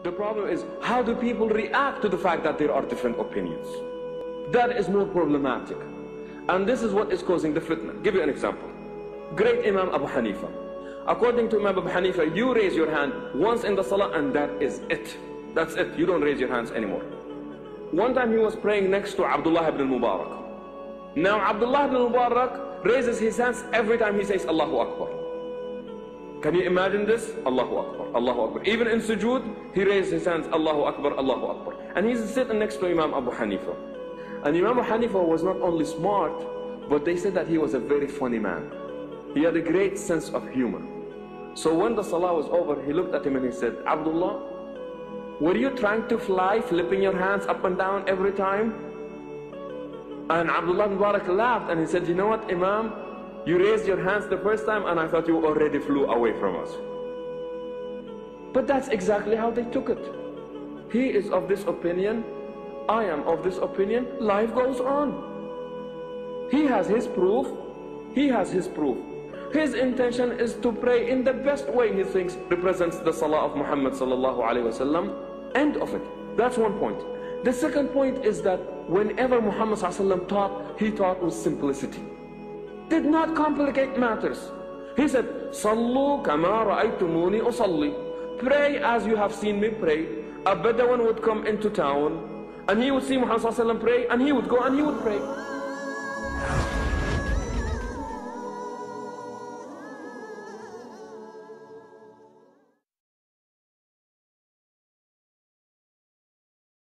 The problem is, how do people react to the fact that there are different opinions? That is more problematic. And this is what is causing the fitna. Give you an example. Great Imam Abu Hanifa. According to Imam Abu Hanifa, you raise your hand once in the salah and that is it. That's it. You don't raise your hands anymore. One time he was praying next to Abdullah ibn Mubarak. Now Abdullah ibn Mubarak raises his hands every time he says Allahu Akbar. Can you imagine this? Allahu Akbar, Allahu Akbar. Even in sujood, he raised his hands, Allahu Akbar, Allahu Akbar. And he's sitting next to Imam Abu Hanifa. And Imam Abu Hanifa was not only smart, but they said that he was a very funny man. He had a great sense of humor. So when the salah was over, he looked at him and he said, Abdullah, were you trying to fly, flipping your hands up and down every time? And Abdullah Mubarak laughed and he said, you know what, Imam? You raised your hands the first time and I thought you already flew away from us. But that's exactly how they took it. He is of this opinion, I am of this opinion, life goes on. He has his proof, he has his proof. His intention is to pray in the best way he thinks represents the salah of Muhammad sallallahu alaihi wasallam. End of it. That's one point. The second point is that whenever Muhammad sallallahu alaihi wasallam taught, he taught with simplicity. Did not complicate matters. He said, Sallu kama ra'aytumuni usalli. Pray as you have seen me pray. A Bedouin would come into town and he would see Muhammad sallallahu alaihi wasallam pray and he would go and he would pray.